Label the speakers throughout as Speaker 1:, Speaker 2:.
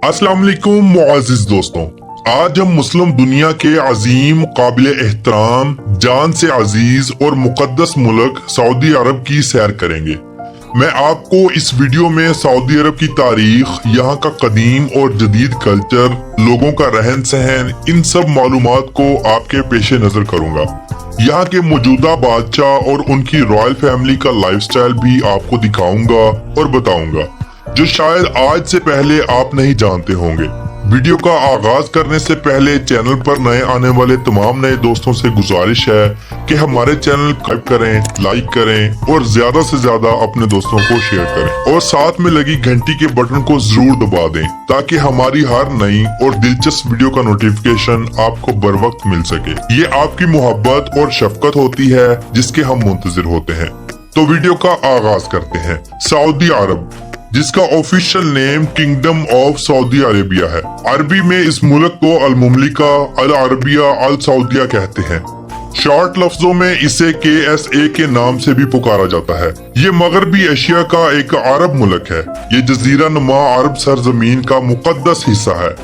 Speaker 1: अस्सलाम वालेकुम मुअज़्ज़िज़ दोस्तों। आज हम मुस्लिम दुनिया के अजीम काबिल एहतराम जान से अजीज और मुकद्दस मुल्क सऊदी अरब की सैर करेंगे। मैं आपको इस वीडियो में सऊदी अरब की तारीख, यहाँ का कदीम और जदीद कल्चर, लोगों का रहन सहन, इन सब मालूमात को आपके पेशे नजर करूंगा। यहाँ के मौजूदा बादशाह और उनकी रॉयल फैमिली का लाइफस्टाइल भी आपको दिखाऊंगा और बताऊंगा, जो शायद आज से पहले आप नहीं जानते होंगे। वीडियो का आगाज करने से पहले चैनल पर नए आने वाले तमाम नए दोस्तों से गुजारिश है कि हमारे चैनल को सब्सक्राइब करें, लाइक करें और ज्यादा से ज्यादा अपने दोस्तों को शेयर करें और साथ में लगी घंटी के बटन को जरूर दबा दें ताकि हमारी हर नई और दिलचस्प वीडियो का नोटिफिकेशन आपको बर वक्त मिल सके। ये आपकी मोहब्बत और शफकत होती है जिसके हम मुंतजिर होते हैं। तो वीडियो का आगाज करते हैं। सऊदी अरब, जिसका official name kingdom of Saudi Arabia है। अरबी में इस मुल्क को अल मुमलिका, अल अरबिया, अल सऊदिया कहते हैं। शॉर्ट लफ्जों में इसे KSA के नाम से भी पुकारा जाता है। ये मगरबी एशिया का एक अरब मुल्क है। ये जजीरा नुमा अरब सरजमीन का मुकद्दस हिस्सा है।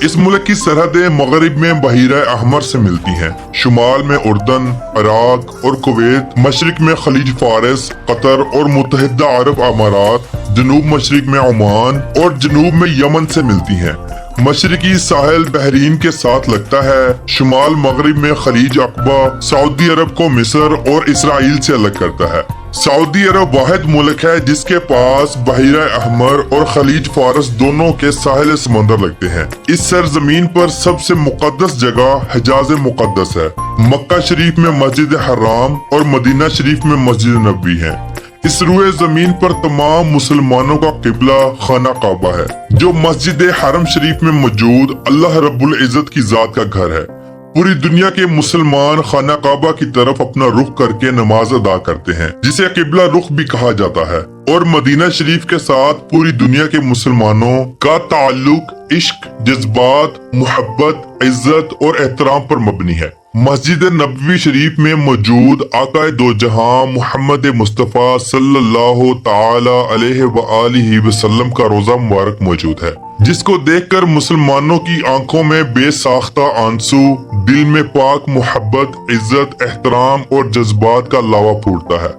Speaker 1: इस मुल्क की सरहदें मगरिब में बहीरा अहमर से मिलती हैं, शुमाल में उर्दन, इराक और कुवैत, मशरिक में खलीज फारिस, कतर और मुत्तहिदा अरब अमारात, जनूब मशरिक में ओमान और जनूब में यमन से मिलती हैं। मशरिकी साहिल बहरीन के साथ लगता है। शुमाल मगरिब में खलीज अकबा सऊदी अरब को मिस्र और इसराइल से अलग करता है। सऊदी अरब वाहिद मुल्क है जिसके पास बहीरा अहमर और खलीज फारस दोनों के साहिल समंदर लगते हैं। इस सरजमीन पर सबसे मुकद्दस जगह हिजाज मुकद्दस है। मक्का शरीफ में मस्जिद हराम और मदीना शरीफ में मस्जिद नबवी है। इस रुए जमीन पर तमाम मुसलमानों का किबला खाना काबा है, जो मस्जिद हरम शरीफ में मौजूद अल्लाह रब्बुल इज्जत की जात का घर है। पूरी दुनिया के मुसलमान खाना काबा की तरफ अपना रुख करके नमाज अदा करते हैं, जिसे किबला रुख भी कहा जाता है। और मदीना शरीफ के साथ पूरी दुनिया के मुसलमानों का ताल्लुक इश्क, जज्बात, मोहब्बत, इज्जत और एहतराम पर मबनी है। मस्जिद नबवी शरीफ में मौजूद आकाए दो जहां मोहम्मद मुस्तफ़ा सल्लल्लाहु ताला अलैहि व आलिहि वसल्लम का रोजा मुबारक मौजूद है, जिसको देखकर मुसलमानों की आंखों में बेसाख्ता आंसू, दिल में पाक मोहब्बत, इज्जत, एहतराम और जज्बात का लावा फूटता है,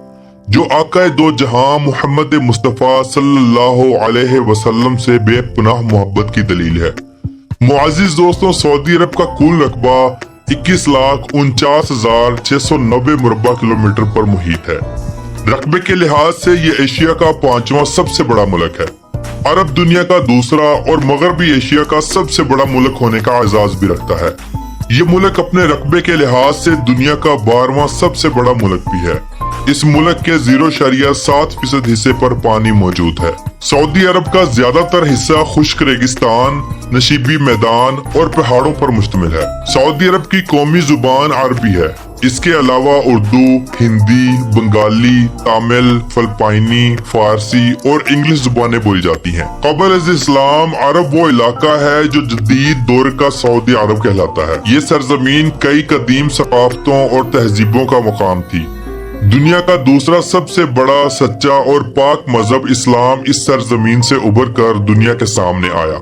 Speaker 1: जो आकाए दो जहां मोहम्मद मुस्तफ़ा सल्लल्लाहु अलैहि वसल्लम से बेपनाह मोहब्बत की दलील है। मुअज़्ज़िज़ दोस्तों, सऊदी अरब का कुल रकबा 21,49,690 मुरब्बा किलोमीटर पर मुहित है। रकबे के लिहाज से ये एशिया का 5वां सबसे बड़ा मुल्क है। अरब दुनिया का दूसरा और मगरबी एशिया का सबसे बड़ा मुल्क होने का एजाज भी रखता है। ये मुल्क अपने रकबे के लिहाज से दुनिया का 12वां सबसे बड़ा मुल्क भी है। इस मुल्क के 0.7% हिस्से पर पानी मौजूद है। सऊदी अरब का ज्यादातर हिस्सा खुश्क रेगिस्तान, नशीबी मैदान और पहाड़ों पर मुश्तमिल है। सऊदी अरब की कौमी जुबान अरबी है। इसके अलावा उर्दू, हिंदी, बंगाली, तमिल, फिलिपाइनी, फारसी और इंग्लिश जुबानें बोली जाती हैं। क़ब्ल इस्लाम अरब वो इलाका है जो जदीद दौर का सऊदी अरब कहलाता है। ये सरजमीन कई कदीम सकाफतों और तहजीबों का मुकाम थी। दुनिया का दूसरा सबसे बड़ा, सच्चा और पाक मजहब इस्लाम इस सरजमीन से उभर कर दुनिया के सामने आया,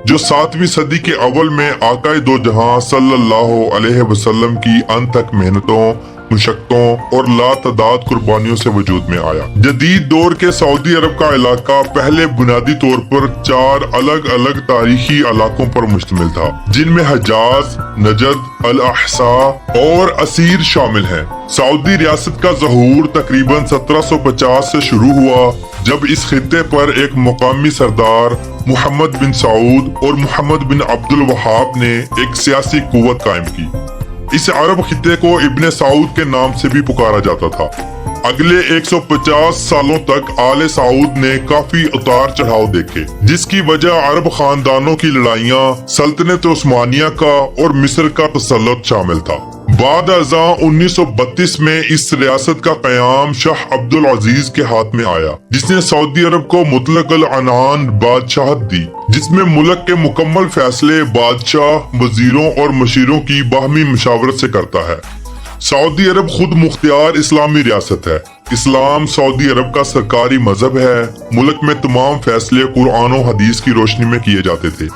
Speaker 1: जो 7वीं सदी के अव्वल में आकाए दो जहां सल्लल्लाहु अलैहि वसल्लम की अनथक मेहनतों, मुशक्कतों और लातदाद कुर्बानियों से वजूद में आया। जदीद दौर के सऊदी अरब का इलाका पहले बुनियादी तौर पर 4 अलग अलग तारीखी इलाकों पर मुश्तमिल था, जिनमें हजाज, नजद, अल अहसा और असीर शामिल हैं। सऊदी रियासत का ज़हूर तकरीबन 1750 से शुरू हुआ, जब इस खित्ते पर एक मुकामी सरदार मोहम्मद बिन सऊद और मोहम्मद बिन अब्दुल वहाब ने एक सियासी कुव्वत कायम की। इस अरब खित्ते को इब्ने सऊद के नाम से भी पुकारा जाता था। अगले 150 सालों तक आले सऊद ने काफी उतार चढ़ाव देखे, जिसकी वजह अरब खानदानों की लड़ाइयाँ, सल्तनत उस्मानिया का और मिस्र का तसल्लुत शामिल था। बाद अज़ां 1932 में इस रियासत का कयाम शाह अब्दुल अजीज के हाथ में आया, जिसने सऊदी अरब को मुतलक अल अनान बादशाहत दी, जिसमें मुल्क के मुकम्मल फैसले बादशाह, वजीरों और मशीरों की बाहमी मुशावरत से करता है। सऊदी अरब खुद मुख्तियार इस्लामी रियासत है। इस्लाम सऊदी अरब का सरकारी मजहब है। मुल्क में तमाम फैसले कुरान और हदीस की रोशनी में किए जाते थे,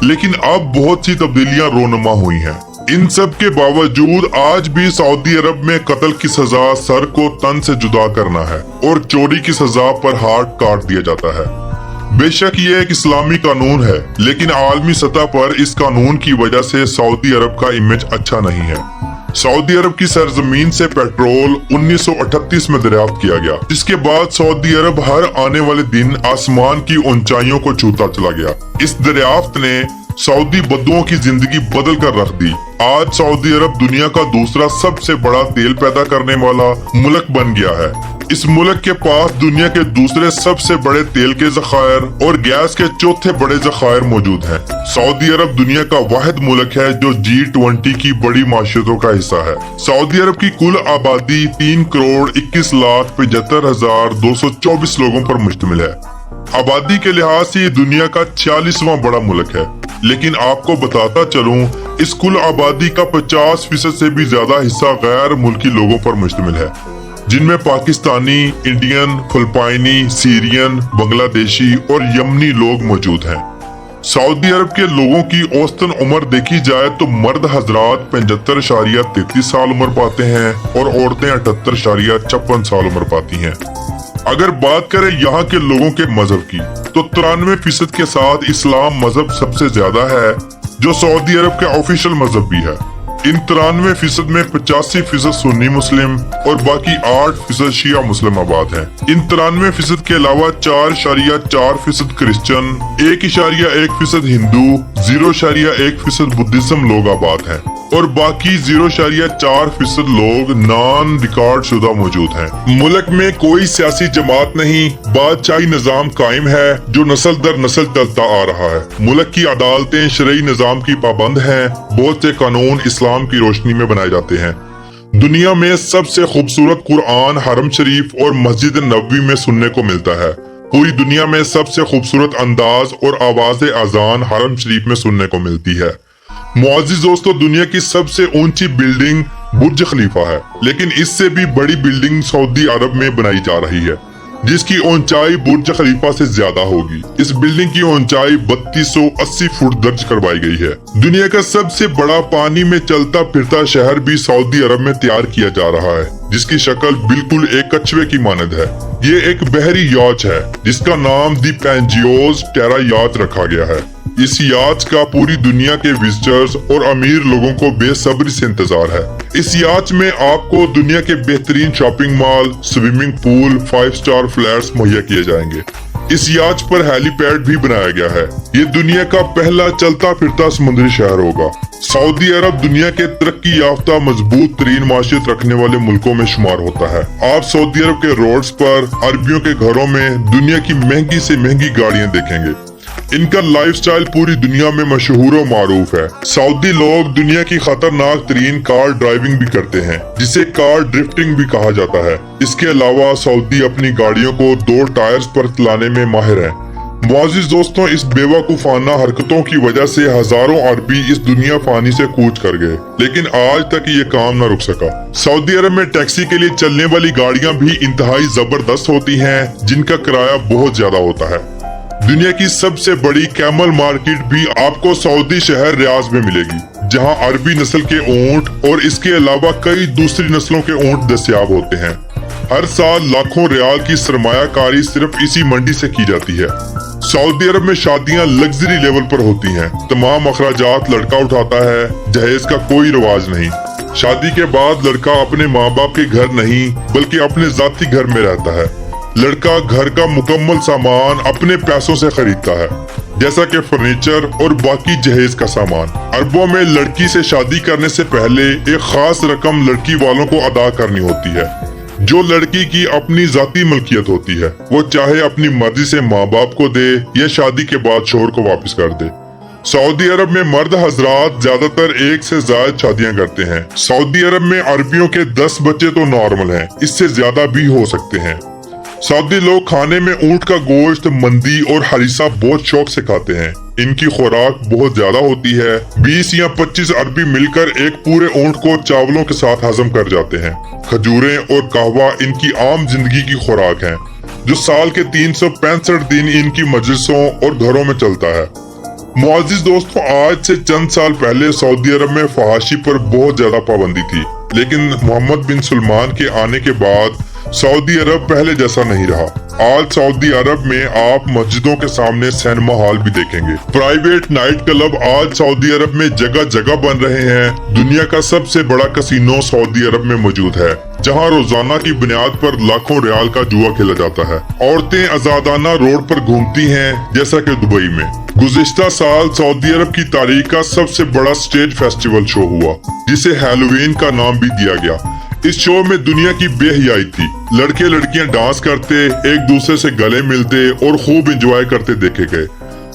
Speaker 1: लेकिन अब बहुत सी तब्दीलियां रोनुमा हुई हैं। इन सब के बावजूद आज भी सऊदी अरब में कत्ल की सजा सर को तन से जुदा करना है और चोरी की सजा पर हाथ काट दिया जाता है। बेशक ये एक इस्लामी कानून है, लेकिन आलमी सतह पर इस कानून की वजह से सऊदी अरब का इमेज अच्छा नहीं है। सऊदी अरब की सरजमीन से पेट्रोल 1938 में दरियाफ्त किया गया, जिसके बाद सऊदी अरब हर आने वाले दिन आसमान की ऊंचाइयों को छूता चला गया। इस दरियाफ्त ने सऊदी बद्दुओं की जिंदगी बदल कर रख दी। आज सऊदी अरब दुनिया का दूसरा सबसे बड़ा तेल पैदा करने वाला मुल्क बन गया है। इस मुल्क के पास दुनिया के दूसरे सबसे बड़े तेल के ज़खायर और गैस के चौथे बड़े ज़खायर मौजूद हैं। सऊदी अरब दुनिया का वाहिद मुल्क है जो G20 की बड़ी माशियतों का हिस्सा है। सऊदी अरब की कुल आबादी 3,21,75,224 लोगों पर मुश्तमिल है। आबादी के लिहाज से ये दुनिया का 46वां बड़ा मुल्क है, लेकिन आपको बताता चलूं, इस कुल आबादी का 50% से भी ज्यादा हिस्सा गैर मुल्की लोगों पर मुश्तमिल है, जिनमें पाकिस्तानी, इंडियन, फिलिपाइनी, सीरियन, बांग्लादेशी और यमनी लोग मौजूद हैं। सऊदी अरब के लोगों की औसतन उम्र देखी जाए तो मर्द हजरात 75.33 साल उम्र पाते हैं और औरतें 78.56 साल उम्र पाती हैं। अगर बात करें यहाँ के लोगों के मजहब की, तो 93% के साथ इस्लाम मजहब सबसे ज्यादा है, जो सऊदी अरब का ऑफिशियल मजहब भी है। इन 93% में 85% सुन्नी मुस्लिम और बाकी 8% शिया मुस्लिम आबाद हैं। इन 93% के अलावा 4.4% क्रिश्चियन, 1.1% हिंदू, 0.1% बुद्धिज्म लोग आबाद हैं और बाकी 0.4% लोग नॉन रिकॉर्ड शुदा मौजूद हैं। मुल्क में कोई सियासी जमात नहीं, बादशाही निजाम कायम है जो नस्ल दर नस्ल चलता आ रहा है। मुल्क की अदालतें शरई निजाम की पाबंद हैं। बहुत से कानून इस्लाम की रोशनी में बनाए जाते हैं। दुनिया में सबसे खूबसूरत कुरान हरम शरीफ और मस्जिद नबवी में सुनने को मिलता है। पूरी दुनिया में सबसे खूबसूरत अंदाज और आवाज अजान हरम शरीफ में सुनने को मिलती है। मुअज़्ज़िज़ दोस्तों, दुनिया की सबसे ऊंची बिल्डिंग बुर्ज खलीफा है, लेकिन इससे भी बड़ी बिल्डिंग सऊदी अरब में बनाई जा रही है, जिसकी ऊंचाई बुर्ज खलीफा से ज्यादा होगी। इस बिल्डिंग की ऊंचाई 3280 फुट दर्ज करवाई गई है। दुनिया का सबसे बड़ा पानी में चलता फिरता शहर भी सऊदी अरब में तैयार किया जा रहा है, जिसकी शक्ल बिल्कुल एक कछुए की मानद है। ये एक बहरी याच है जिसका नाम दी पेंजियोज टेरा याच रखा गया है। इस याच का पूरी दुनिया के विजिटर्स और अमीर लोगों को बेसब्री से इंतजार है। इस याच में आपको दुनिया के बेहतरीन shopping mall, swimming pool, 5 star flats मुहैया किए जाएंगे। इस याच पर हेलीपैड भी बनाया गया है। ये दुनिया का पहला चलता फिरता समुद्री शहर होगा। सऊदी अरब दुनिया के तरक्की याफ्ता मजबूत तरीन माशियत रखने वाले मुल्कों में शुमार होता है। आप सऊदी अरब के रोड्स पर अरबियों के घरों में दुनिया की महंगी से महंगी गाड़ियां देखेंगे। इनका लाइफस्टाइल पूरी दुनिया में मशहूर और मारूफ है। सऊदी लोग दुनिया की खतरनाक तरीन कार ड्राइविंग भी करते हैं, जिसे कार ड्रिफ्टिंग भी कहा जाता है। इसके अलावा सऊदी अपनी गाड़ियों को 2 टायर्स पर चलाने में माहिर है। मुअज़्ज़िज़ दोस्तों, इस बेवकूफाना हरकतों की वजह से हजारों अरबी इस दुनिया फानी से कूच कर गए, लेकिन आज तक ये काम न रुक सका। सऊदी अरब में टैक्सी के लिए चलने वाली गाड़ियां भी इंतहाई जबरदस्त होती हैं, जिनका किराया बहुत ज्यादा होता है। दुनिया की सबसे बड़ी कैमल मार्केट भी आपको सऊदी शहर रियाज में मिलेगी, जहां अरबी नस्ल के ऊंट और इसके अलावा कई दूसरी नस्लों के ऊंट दस्तयाब होते हैं। हर साल लाखों रियाल की सरमायाकारी सिर्फ इसी मंडी से की जाती है। सऊदी अरब में शादियां लग्जरी लेवल पर होती हैं। तमाम अखराजात लड़का उठाता है। जहेज का कोई रिवाज नहीं। शादी के बाद लड़का अपने माँ बाप के घर नहीं बल्कि अपने जाती घर में रहता है। लड़का घर का मुकम्मल सामान अपने पैसों से खरीदता है, जैसा कि फर्नीचर और बाकी जहेज का सामान। अरबों में लड़की से शादी करने से पहले एक खास रकम लड़की वालों को अदा करनी होती है, जो लड़की की अपनी जाती मलकियत होती है। वो चाहे अपनी मर्जी से माँ बाप को दे या शादी के बाद शोहर को वापस कर दे। सऊदी अरब में मर्द हजरात ज्यादातर एक से ज्यादा शादियां करते हैं। सऊदी अरब में अरबियों के 10 बच्चे तो नॉर्मल हैं, इससे ज्यादा भी हो सकते हैं। सऊदी लोग खाने में ऊंट का गोश्त, मंदी और हरीसा बहुत शौक से खाते हैं। इनकी खुराक बहुत ज्यादा होती है। 20 या 25 अरबी मिलकर एक पूरे ऊंट को चावलों के साथ हजम कर जाते हैं। खजूरें और कहवा इनकी आम जिंदगी की खुराक है, जो साल के 365 दिन इनकी मजलिसों और घरों में चलता है। मुअज़्ज़िज़ दोस्तों, आज से चंद साल पहले सऊदी अरब में फहाशी पर बहुत ज्यादा पाबंदी थी, लेकिन मोहम्मद बिन सलमान के आने के बाद सऊदी अरब पहले जैसा नहीं रहा। आज सऊदी अरब में आप मस्जिदों के सामने सिनेमा हॉल भी देखेंगे। प्राइवेट नाइट क्लब आज सऊदी अरब में जगह जगह बन रहे हैं। दुनिया का सबसे बड़ा कसिनो सऊदी अरब में मौजूद है, जहां रोजाना की बुनियाद पर लाखों रियाल का जुआ खेला जाता है। औरतें आजादाना रोड पर घूमती हैं, जैसा कि दुबई में। गुज़िश्ता साल सऊदी अरब की तारीख का सबसे बड़ा स्टेज फेस्टिवल शो हुआ, जिसे हैलोवीन का नाम भी दिया गया। इस शो में दुनिया की बेहयाई थी। लड़के लड़कियां डांस करते, एक दूसरे से गले मिलते और खूब एंजॉय करते देखे गए।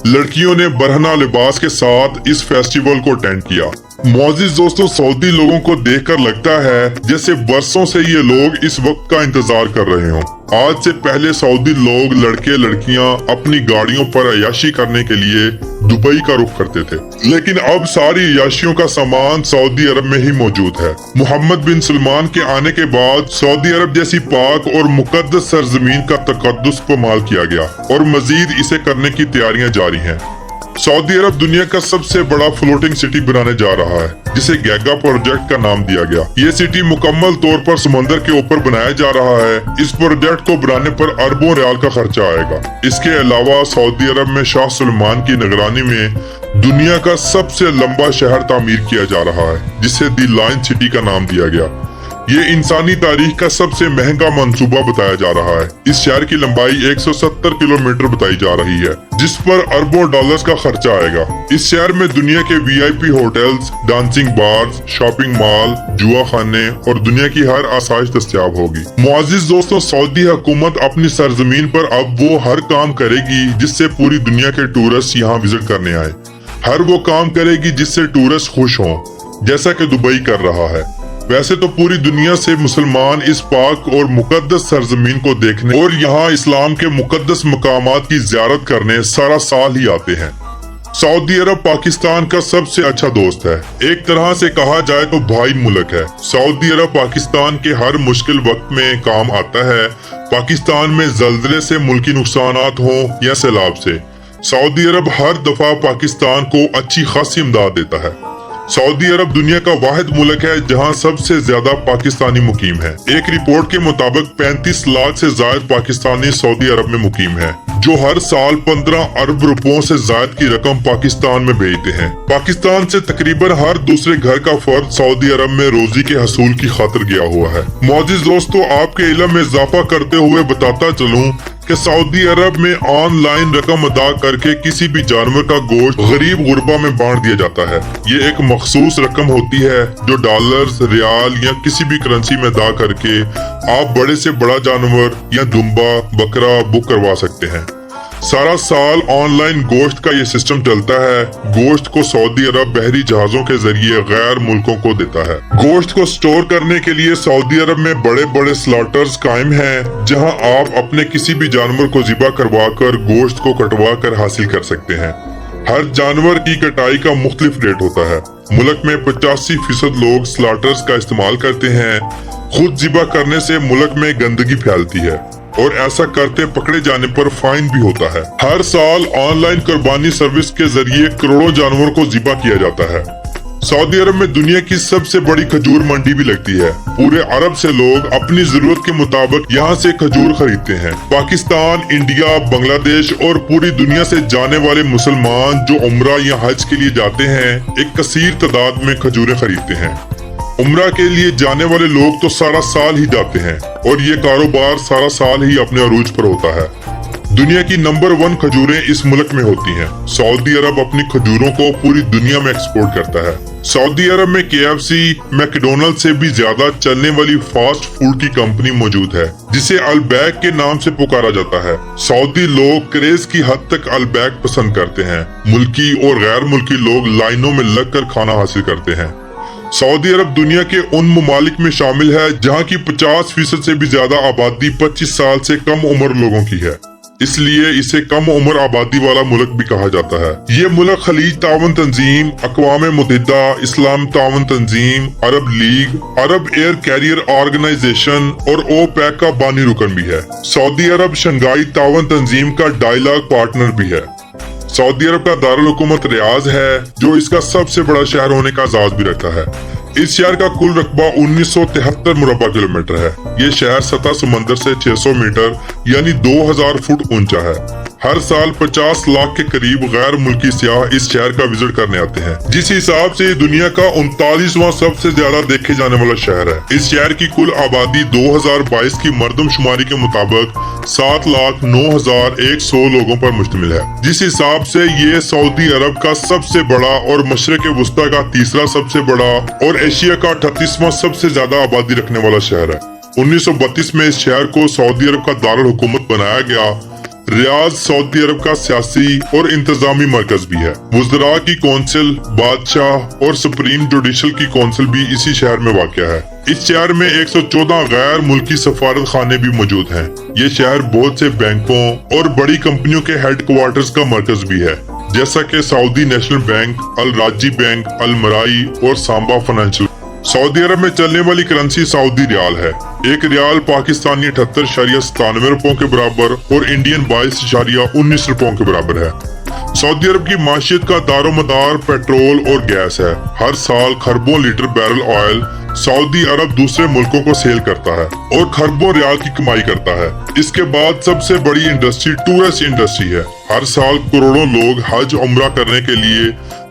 Speaker 1: लड़कियों ने बरहना लिबास के साथ इस फेस्टिवल को अटेंड किया। मुअज़्ज़िज़ दोस्तों, सऊदी लोगों को देखकर लगता है जैसे बरसों से ये लोग इस वक्त का इंतजार कर रहे हों। आज से पहले सऊदी लोग लड़के लड़कियां अपनी गाड़ियों पर अय्याशी करने के लिए दुबई का रुख करते थे, लेकिन अब सारी अय्याशियों का सामान सऊदी अरब में ही मौजूद है। मोहम्मद बिन सलमान के आने के बाद सऊदी अरब जैसी पाक और मुकद्दस सरजमीन का तकद्दुस पामाल किया गया और मजीद इसे करने की तैयारियां जारी हैं। सऊदी अरब दुनिया का सबसे बड़ा फ्लोटिंग सिटी बनाने जा रहा है, जिसे गैगा प्रोजेक्ट का नाम दिया गया। ये सिटी मुकम्मल तौर पर समंदर के ऊपर बनाया जा रहा है। इस प्रोजेक्ट को बनाने पर अरबों रियाल का खर्चा आएगा। इसके अलावा सऊदी अरब में शाह सलमान की निगरानी में दुनिया का सबसे लंबा शहर तामीर किया जा रहा है, जिसे दी लाइन सिटी का नाम दिया गया। ये इंसानी तारीख का सबसे महंगा मंसूबा बताया जा रहा है। इस शहर की लंबाई 170 किलोमीटर बताई जा रही है, जिस पर अरबों डॉलर्स का खर्चा आएगा। इस शहर में दुनिया के VIP hotels, dancing bars, shopping mall, जुआ खाने और दुनिया की हर आसाइश दस्तयाब होगी। मुअज़्ज़िज़ दोस्तों, सऊदी हुकूमत अपनी सरजमीन पर अब वो हर काम करेगी जिससे पूरी दुनिया के टूरिस्ट यहाँ विजिट करने आए। हर वो काम करेगी जिससे टूरिस्ट खुश हों, जैसा कि दुबई कर रहा है। वैसे तो पूरी दुनिया से मुसलमान इस पाक और मुकद्दस सरजमीन को देखने और यहाँ इस्लाम के मुकद्दस मकामात की ज़ियारत करने सारा साल ही आते हैं। सऊदी अरब पाकिस्तान का सबसे अच्छा दोस्त है। एक तरह से कहा जाए तो भाई मुल्क है। सऊदी अरब पाकिस्तान के हर मुश्किल वक्त में काम आता है। पाकिस्तान में ज़ल्ज़ले से मुल्की नुकसानात हों या सैलाब से, सऊदी अरब हर दफा पाकिस्तान को अच्छी खासी इमदाद देता है। सऊदी अरब दुनिया का वाहिद मुल्क है जहां सबसे ज्यादा पाकिस्तानी मुकीम है। एक रिपोर्ट के मुताबिक 35 लाख से ज्यादा पाकिस्तानी सऊदी अरब में मुकीम है, जो हर साल 15 अरब रुपयों से ज्यादा की रकम पाकिस्तान में भेजते हैं। पाकिस्तान से तकरीबन हर दूसरे घर का फर्द सऊदी अरब में रोजी के हसूल की खातिर गया हुआ है। मुअज़्ज़िज़ दोस्तों, आपके इल्म में इजाफा करते हुए बताता चलूं कि सऊदी अरब में ऑनलाइन रकम अदा करके किसी भी जानवर का गोश्त गरीब गुरबा में बांट दिया जाता है। ये एक मखसूस रकम होती है जो डॉलर्स, रियाल या किसी भी करेंसी में अदा करके आप बड़े से बड़ा जानवर या दुम्बा, बकरा बुक करवा सकते हैं। सारा साल ऑनलाइन गोश्त का ये सिस्टम चलता है। गोश्त को सऊदी अरब बहरी जहाजों के जरिए गैर मुल्कों को देता है। गोश्त को स्टोर करने के लिए सऊदी अरब में बड़े बड़े स्लॉटर्स कायम हैं, जहां आप अपने किसी भी जानवर को ज़िबा करवा कर गोश्त को कटवा कर हासिल कर सकते हैं। हर जानवर की कटाई का मुख्तलिफ रेट होता है। मुल्क में 85% लोग स्लॉटर्स का इस्तेमाल करते हैं। खुद ज़िबा करने से मुल्क में गंदगी फैलती है और ऐसा करते पकड़े जाने पर फाइन भी होता है। हर साल ऑनलाइन कुर्बानी सर्विस के जरिए करोड़ों जानवरों को ज़िबा किया जाता है। सऊदी अरब में दुनिया की सबसे बड़ी खजूर मंडी भी लगती है। पूरे अरब से लोग अपनी जरूरत के मुताबिक यहाँ से खजूर खरीदते हैं। पाकिस्तान, इंडिया, बांग्लादेश और पूरी दुनिया से जाने वाले मुसलमान जो उम्रा या हज के लिए जाते हैं, एक कसीर तादाद में खजूरें खरीदते हैं। उम्रा के लिए जाने वाले लोग तो सारा साल ही जाते हैं और ये कारोबार सारा साल ही अपने अरूज पर होता है। दुनिया की नंबर 1 खजूरें इस मुल्क में होती हैं। सऊदी अरब अपनी खजूरों को पूरी दुनिया में एक्सपोर्ट करता है। सऊदी अरब में KFC, मैकडोनल्ड से भी ज्यादा चलने वाली फास्ट फूड की कंपनी मौजूद है, जिसे अलबैक के नाम से पुकारा जाता है। सऊदी लोग क्रेज की हद तक अलबैक पसंद करते हैं। मुल्की और गैर मुल्की लोग लाइनों में लगकर खाना हासिल करते हैं। सऊदी अरब दुनिया के उन ममालिक में शामिल है जहाँ की 50% से भी ज्यादा आबादी 25 साल से कम उम्र लोगों की है। इसलिए इसे कम उम्र आबादी वाला मुल्क भी कहा जाता है। ये मुल्क खलीज तावन तंजीम, अक़वाम मुत्तहिदा, इस्लाम तावन तंजीम, अरब लीग, अरब एयर कैरियर ऑर्गेनाइजेशन और ओपेक का बानी रुकन भी है। सऊदी अरब शंघाई तावन तंजीम का डायलॉग पार्टनर भी है। सऊदी अरब का दारुल हुकूमत रियाज है, जो इसका सबसे बड़ा शहर होने का एजाज भी रखता है। इस शहर का कुल रकबा 1973 मुरबा किलोमीटर है। ये शहर सतह समंदर से 600 मीटर यानी 2000 फुट ऊंचा है। हर साल 50 लाख के करीब गैर मुल्की सियाह इस शहर का विजिट करने आते हैं, जिस हिसाब से दुनिया का 39वां सबसे ज्यादा देखे जाने वाला शहर है। इस शहर की कुल आबादी 2022 की मर्दमशुमारी के मुताबिक 7,09,100 लोगों पर मुश्तमिल है, जिस हिसाब से ये सऊदी अरब का सबसे बड़ा और मशरिक वस्ता का तीसरा सबसे बड़ा और एशिया का 38वां सबसे ज्यादा आबादी रखने वाला शहर है। 1932 में इस शहर को सऊदी अरब का दारुल हुकूमत बनाया गया। रियाज सऊदी अरब का सियासी और इंतजामी मरकज भी है। वज़रा की कौंसिल, बादशाह और सुप्रीम जुडिशल की कौंसिल भी इसी शहर में वाक़या है। इस शहर में 114 गैर मुल्की सफारत खाने भी मौजूद हैं। ये शहर बहुत से बैंकों और बड़ी कंपनियों के हेडक्वार्टर्स का मरकज भी है, जैसा कि सऊदी नेशनल बैंक, अल राजी बैंक, अल मराई और सांबा फाइनेंशियल। सऊदी अरब में चलने वाली करेंसी सऊदी रियाल है। एक रियाल पाकिस्तानी 78.97 रुपयों के बराबर और इंडियन 22.19 रुपयों के बराबर है। सऊदी अरब की माशियत का दारोमदार पेट्रोल और गैस है। हर साल खरबों लीटर बैरल ऑयल सऊदी अरब दूसरे मुल्कों को सेल करता है और खरबों रियाल की कमाई करता है। इसके बाद सबसे बड़ी इंडस्ट्री टूरिस्ट इंडस्ट्री है। हर साल करोड़ों लोग हज उम्रा करने के लिए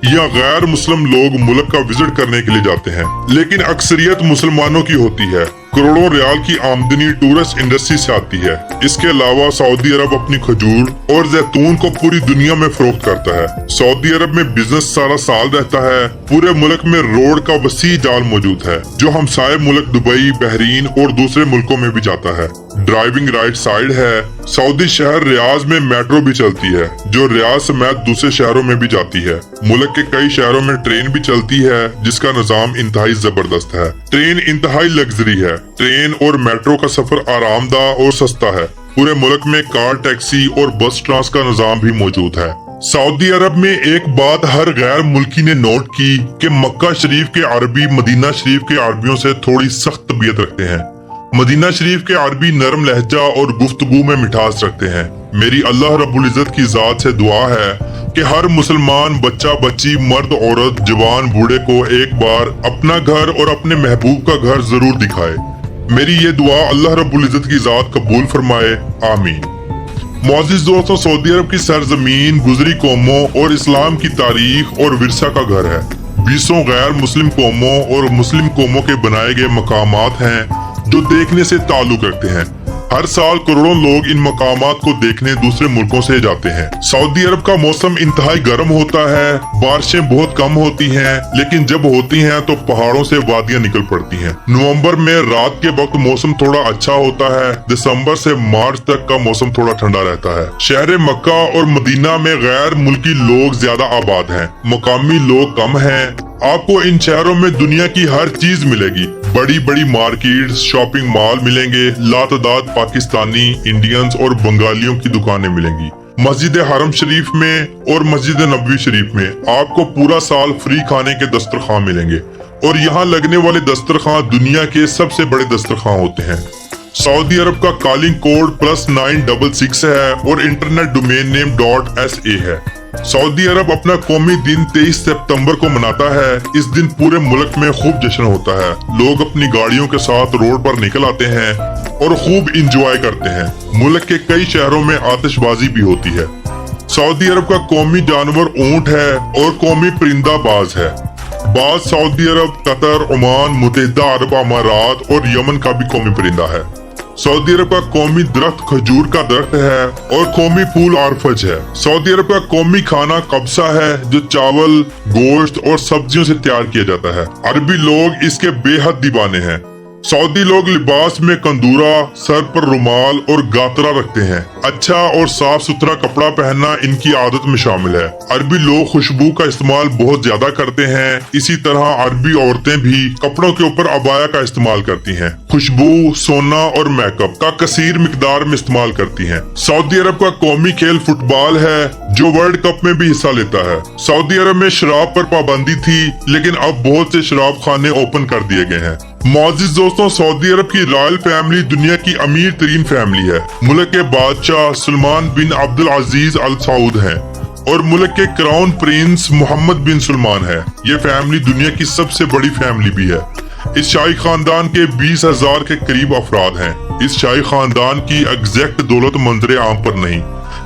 Speaker 1: या गैर मुस्लिम लोग मुल्क का विजिट करने के लिए जाते हैं, लेकिन अक्सरियत मुसलमानों की होती है। करोड़ों रियाल की आमदनी टूरिस्ट इंडस्ट्री से आती है। इसके अलावा सऊदी अरब अपनी खजूर और जैतून को पूरी दुनिया में फरोख्त करता है। सऊदी अरब में बिजनेस सारा साल रहता है। पूरे मुल्क में रोड का वसी जाल मौजूद है, जो हमसाये मुल्क दुबई, बहरीन और दूसरे मुल्कों में भी जाता है। ड्राइविंग राइट साइड है। सऊदी शहर रियाज में मेट्रो भी चलती है, जो रियाज समेत दूसरे शहरों में भी जाती है। मुल्क के कई शहरों में ट्रेन भी चलती है, जिसका निजाम इंतहाई जबरदस्त है। ट्रेन इंतहाई लग्जरी है। ट्रेन और मेट्रो का सफर आरामदाह और सस्ता है। पूरे मुल्क में कार, टैक्सी और बस ट्रांस का निजाम भी मौजूद है। सऊदी अरब में एक बात हर गैर मुल्की ने नोट की कि मक्का शरीफ के अरबी मदीना शरीफ के अरबियों से थोड़ी सख्त तबीयत रखते हैं। मदीना शरीफ के अरबी नरम लहजा और गुफ्तगू में मिठास रखते हैं। मेरी अल्लाह रब्बुल इज्जत की जात से दुआ है कि हर मुसलमान बच्चा बच्ची, मर्द औरत, जवान बूढ़े को एक बार अपना घर और अपने महबूब का घर जरूर दिखाए। मेरी ये दुआ अल्लाह रब्बुल इज्जत की जात कबूल फरमाए, आमीन। मोअज़्ज़िज़ दोस्तों, सऊदी अरब की सरजमीन गुजरी कौमों और इस्लाम की तारीख और विरसा का घर है। 20 गैर मुस्लिम कौमों और मुस्लिम कौमों के बनाए गए मकामात हैं जो देखने से ताल्लुक रखते हैं। हर साल करोड़ों लोग इन मकामात को देखने दूसरे मुल्कों से जाते हैं। सऊदी अरब का मौसम इंतहाई गर्म होता है। बारिशें बहुत कम होती हैं, लेकिन जब होती हैं तो पहाड़ों से वादियां निकल पड़ती हैं। नवंबर में रात के वक्त मौसम थोड़ा अच्छा होता है। दिसंबर से मार्च तक का मौसम थोड़ा ठंडा रहता है। शहर मक्का और मदीना में गैर मुल्की लोग ज्यादा आबाद हैं, मुकामी लोग कम हैं। आपको इन शहरों में दुनिया की हर चीज मिलेगी। बड़ी बड़ी मार्केट, शॉपिंग मॉल मिलेंगे। लातादाद पाकिस्तानी, इंडियंस और बंगालियों की दुकानें मिलेंगी। मस्जिद हरम शरीफ में और मस्जिद नबवी शरीफ में आपको पूरा साल फ्री खाने के दस्तरखान मिलेंगे और यहाँ लगने वाले दस्तरखान दुनिया के सबसे बड़े दस्तरखान होते हैं। सऊदी अरब का कॉलिंग कोड +966 है और इंटरनेट डोमेन नेम .sa है। सऊदी अरब अपना कौमी दिन 23 सितंबर को मनाता है। इस दिन पूरे मुल्क में खूब जश्न होता है। लोग अपनी गाड़ियों के साथ रोड पर निकल आते हैं और खूब इंजॉय करते हैं। मुल्क के कई शहरों में आतिशबाजी भी होती है। सऊदी अरब का कौमी जानवर ऊंट है और कौमी परिंदा बाज है। बाज सऊदी अरब, कतर, ओमान, मुत्तहिदा अरब अमारात और यमन का भी कौमी परिंदा है। सऊदी अरब का कौमी दरख्त खजूर का दरख्त है और कौमी फूल आरफज है। सऊदी अरब का कौमी खाना कब्सा है, जो चावल, गोश्त और सब्जियों से तैयार किया जाता है। अरबी लोग इसके बेहद दीवाने हैं। सऊदी लोग लिबास में कंदूरा, सर पर रुमाल और गातरा रखते हैं। अच्छा और साफ सुथरा कपड़ा पहनना इनकी आदत में शामिल है। अरबी लोग खुशबू का इस्तेमाल बहुत ज्यादा करते हैं। इसी तरह अरबी औरतें भी कपड़ों के ऊपर अबाया का इस्तेमाल करती हैं। खुशबू, सोना और मेकअप का कसीर मिकदार में इस्तेमाल करती हैं। सऊदी अरब का कौमी खेल फुटबॉल है, जो वर्ल्ड कप में भी हिस्सा लेता है। सऊदी अरब में शराब पर पाबंदी थी, लेकिन अब बहुत से शराब खाने ओपन कर दिए गए हैं। मोअज़्ज़िज़ दोस्तों, सऊदी अरब की रॉयल फैमिली दुनिया की अमीर तरीन फैमिली है। मुल्क के बादशाह सलमान बिन अब्दुल अजीज अल सऊद हैं और मुल्क के क्राउन प्रिंस मोहम्मद बिन सलमान है। ये फैमिली दुनिया की सबसे बड़ी फैमिली भी है। इस शाही खानदान के 20,000 के करीब अफराद हैं। इस शाही खानदान की एग्जैक्ट दौलत मंजर आम पर नहीं,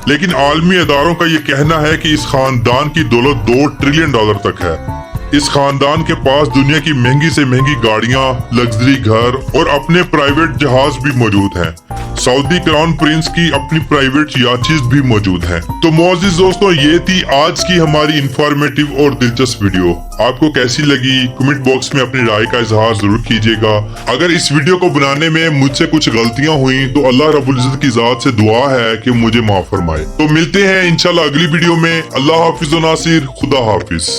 Speaker 1: लेकिन आलमी अदारों का ये कहना है कि इस खानदान की दौलत $2 ट्रिलियन तक है। इस खानदान के पास दुनिया की महंगी से महंगी गाड़ियां, लग्जरी घर और अपने प्राइवेट जहाज भी मौजूद हैं। सऊदी क्राउन प्रिंस की अपनी प्राइवेट याचीज भी मौजूद हैं। तो मोअज़्ज़िज़ दोस्तों, ये थी आज की हमारी इंफॉर्मेटिव और दिलचस्प वीडियो। आपको कैसी लगी कमेंट बॉक्स में अपनी राय का इजहार जरूर कीजिएगा। अगर इस वीडियो को बनाने में मुझसे कुछ गलतियां हुई तो अल्लाह रब्बुल इज्जत की जात से दुआ है कि मुझे माफ फरमाए। तो मिलते हैं इंशाल्लाह अगली वीडियो में। अल्लाह हाफिज व नासिर, खुदा हाफिज।